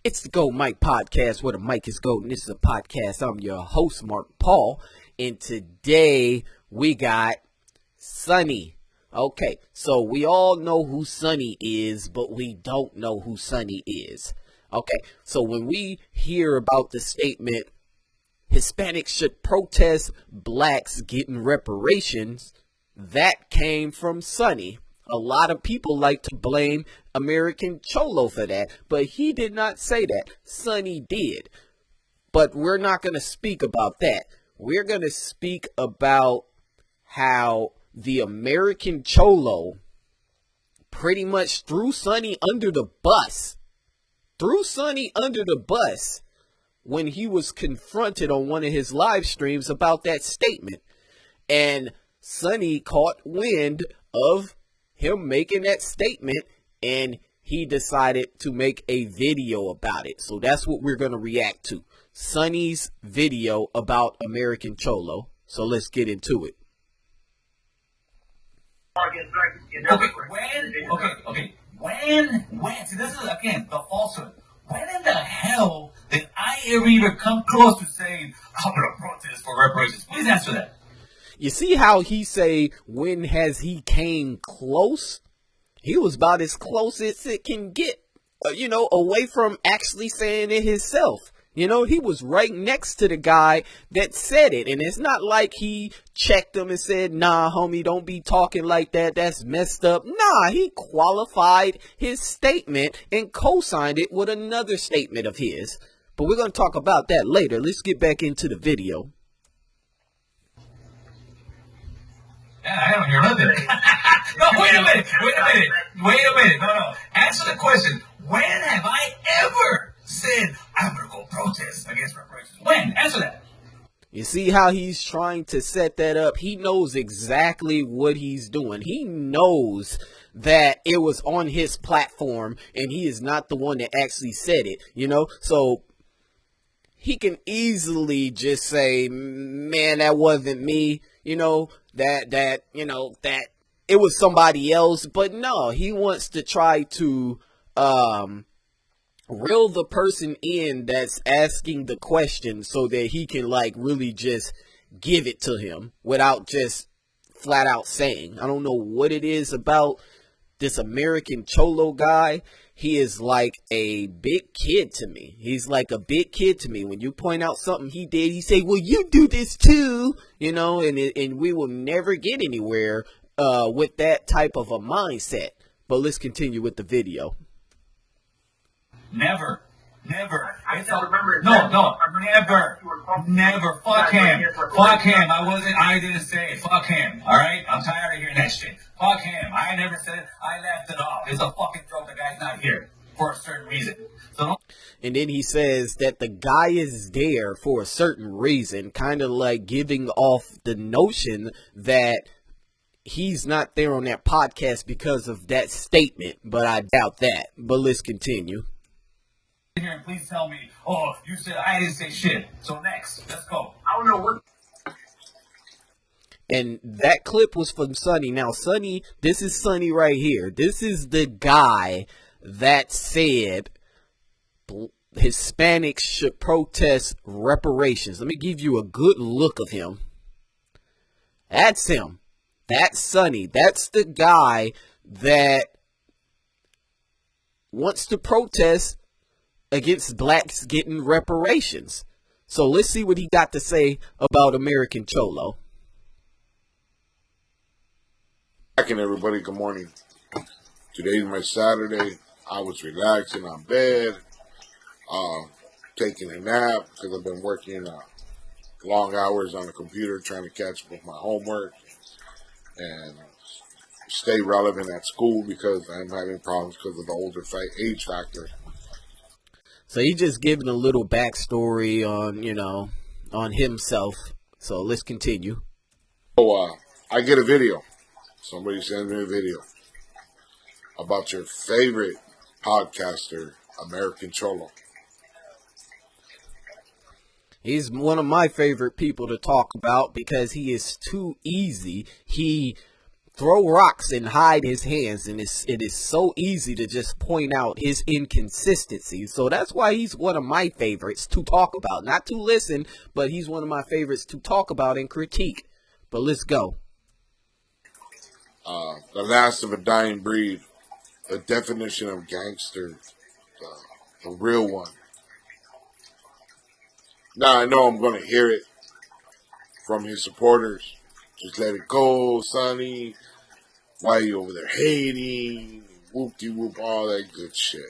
It's the Go Mike podcast where the mic is golden. This is a podcast. I'm your host, Mark Paul. And today we got Sonny. Okay, so we all know who Sonny is, but we don't know who Sonny is. Okay, so when we hear about the statement, Hispanics should protest blacks getting reparations, that came from Sonny. A lot of people like to blame American Cholo for that, but he did not say that. Sonny did. But we're not going to speak about that. We're going to speak about how the American Cholo pretty much threw Sonny under the bus. When he was confronted on one of his live streams about that statement. And Sonny caught wind of him making that statement, and he decided to make a video about it. So that's what we're going to react to. Sonny's video about American Cholo. So let's get into it. When? See, this is, again, the falsehood. When in the hell did I ever even come close to saying, I'm going to protest for reparations? Please answer that. You see how he say, when has he came close? He was about as close as it can get, away from actually saying it himself. He was right next to the guy that said it. And it's not like he checked him and said, nah, homie, don't be talking like that. That's messed up. Nah, he qualified his statement and co-signed it with another statement of his. But we're going to talk about that later. Let's get back into the video. Yeah, I don't hear nothing. No, wait a minute. No. Answer the question. When have I ever said I'm going to go protest against reparations? When? Answer that. You see how he's trying to set that up? He knows exactly what he's doing. He knows that it was on his platform and he is not the one that actually said it, So he can easily just say, man, that wasn't me, that it was somebody else. But no, he wants to try to reel the person in that's asking the question so that he can really just give it to him without just flat out saying. I don't know what it is about this American Cholo guy. He is like a big kid to me. He's like a big kid to me. When you point out something he did, he say, well, you do this too, and we will never get anywhere with that type of a mindset. But let's continue with the video. Never. Never. Fuck him. I didn't say it. Fuck him. All right? I'm tired of hearing that shit. Fuck him. I never said it. I left it off. It's a fucking joke. The guy's not here for a certain reason. And then he says that the guy is there for a certain reason, kind of like giving off the notion that he's not there on that podcast because of that statement. But I doubt that. But let's continue. Here and please tell me, oh, you said I didn't say shit. So next, let's go. I don't know what. And that clip was from Sonny. Now, Sonny, this is Sonny right here. This is the guy that said Hispanics should protest reparations. Let me give you a good look of him. That's him. That's Sonny. That's the guy that wants to protest against blacks getting reparations. So let's see what he got to say about American Cholo. Again, everybody, good morning. Today's my Saturday. I was relaxing on bed, taking a nap because I've been working long hours on the computer trying to catch up with my homework and stay relevant at school because I'm having problems because of the older age factor. So he's just giving a little backstory on himself. So let's continue. So I get a video. Somebody sends me a video about your favorite podcaster, American Cholo. He's one of my favorite people to talk about because he is too easy. He throw rocks and hide his hands, and it is so easy to just point out his inconsistencies. So that's why he's one of my favorites to talk about, not to listen, but he's one of my favorites to talk about and critique. But let's go. The last of a dying breed, the definition of gangster, the real one. Now I know I'm going to hear it from his supporters. Just let it go, Sonny. Why are you over there hating? Whoop-de-whoop, all that good shit.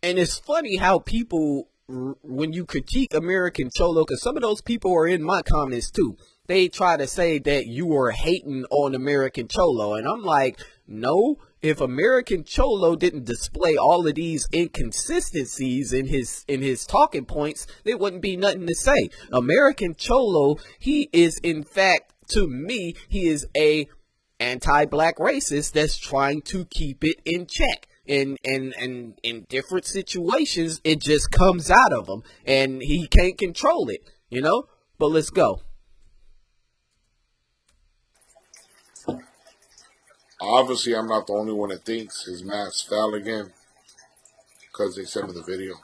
And it's funny how people, when you critique American Cholo, because some of those people are in my comments too, they try to say that you are hating on American Cholo. And I'm like, no, if American Cholo didn't display all of these inconsistencies in his talking points, there wouldn't be nothing to say. American Cholo, he is, in fact, to me, he is a anti-black racist that's trying to keep it in check. And in different situations, it just comes out of him, and he can't control it, you know? But let's go. Obviously, I'm not the only one that thinks his mask fell again, because they sent me the video.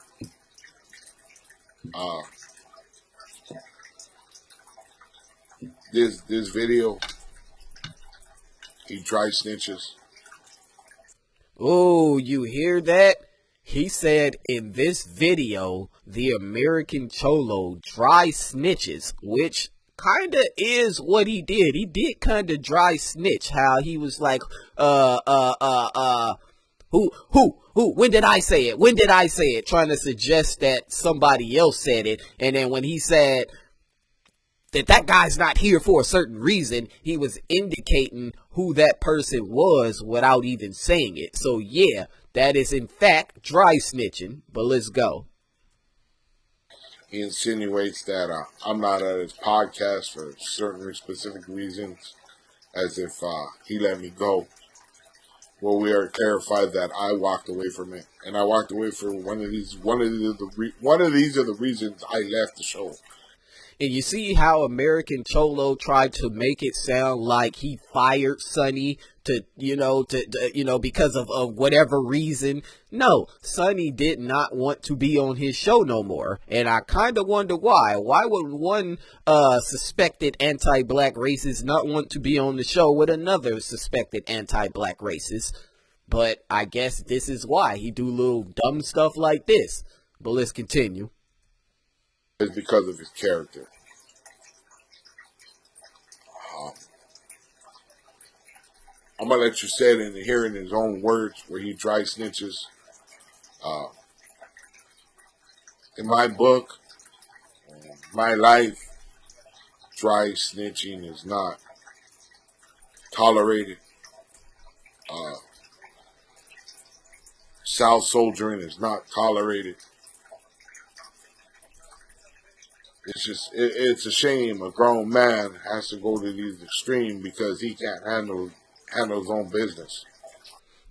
This video, he dry snitches. Oh, you hear that? He said in this video, the American Cholo dry snitches, which kinda is what he did. He did kinda dry snitch, how he was like, who, when did I say it? When did I say it? Trying to suggest that somebody else said it. And then when he said that guy's not here for a certain reason, he was indicating who that person was without even saying it. So yeah, that is in fact dry snitching. But let's go. He insinuates that I'm not at his podcast for certain specific reasons, as if he let me go. Well, we are clarified that I walked away from it, and I walked away for one of these are the reasons I left the show. And you see how American Cholo tried to make it sound like he fired Sonny to because of whatever reason. No, Sonny did not want to be on his show no more. And I kind of wonder why. Why would one suspected anti-black racist not want to be on the show with another suspected anti-black racist? But I guess this is why he do little dumb stuff like this. But let's continue. It's because of his character. I'm going to let you say it and hear in his own words where he dry snitches. In my book, my life, dry snitching is not tolerated. South soldiering is not tolerated. It's a shame a grown man has to go to these extremes because he can't handle his own business.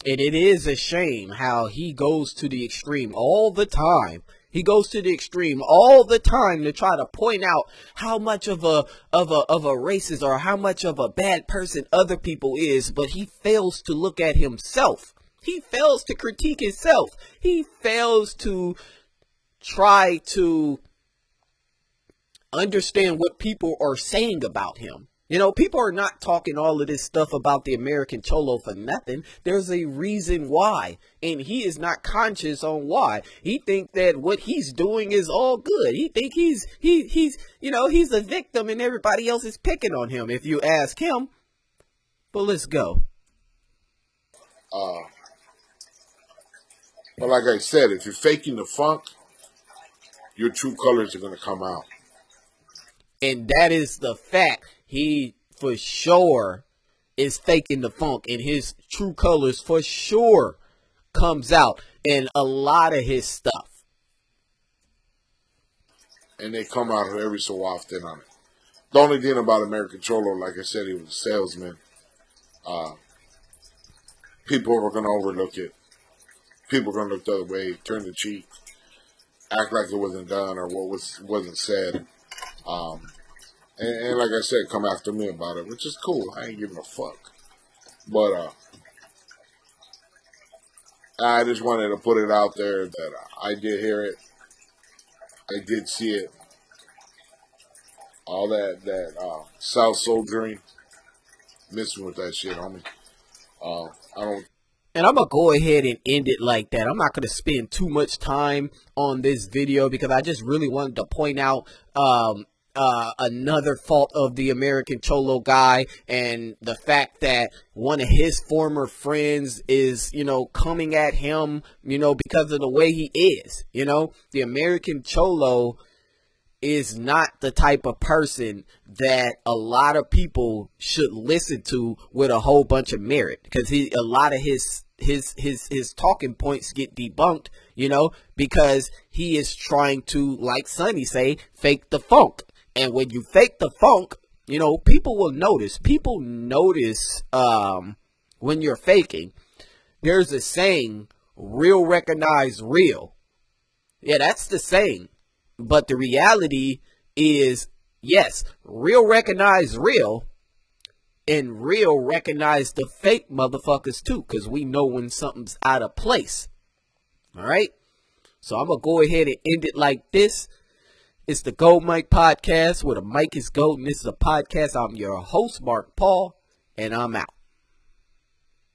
And it is a shame how he goes to the extreme all the time. He goes to the extreme all the time to try to point out how much of a racist or how much of a bad person other people is, but he fails to look at himself. He fails to critique himself. He fails to try to understand what people are saying about him. You know, people are not talking all of this stuff about the American Cholo for nothing. There's a reason why, and he is not conscious on why. He think that what he's doing is all good. He think he's a victim and everybody else is picking on him, if you ask him. But let's go. But like I said, if you're faking the funk, your true colors are going to come out. And that is the fact. He for sure is faking the funk, and his true colors for sure comes out in a lot of his stuff. And they come out every so often on it. The only thing about American Cholo, like I said, he was a salesman. People are going to overlook it. People are going to look the other way, turn the cheek, act like it wasn't done or wasn't said. And like I said, come after me about it, which is cool. I ain't giving a fuck. But I just wanted to put it out there that I did hear it. I did see it. All that South Soldiering, missing with that shit, homie. I don't. And I'm going to go ahead and end it like that. I'm not going to spend too much time on this video because I just really wanted to point out another fault of the American Cholo guy, and the fact that one of his former friends is, coming at him, because of the way he is. The American Cholo is not the type of person that a lot of people should listen to with a whole bunch of merit, because a lot of his talking points get debunked, because he is trying to, like Sonny say, fake the funk. And when you fake the funk, people will notice. People notice when you're faking. There's a saying, real recognize real. Yeah, that's the saying. But the reality is, yes, real recognize real, and real recognize the fake motherfuckers too, because we know when something's out of place. All right? So I'm going to go ahead and end it like this. It's the Gold Mike Podcast, where the mic is gold, and this is a podcast. I'm your host, Mark Paul, and I'm out.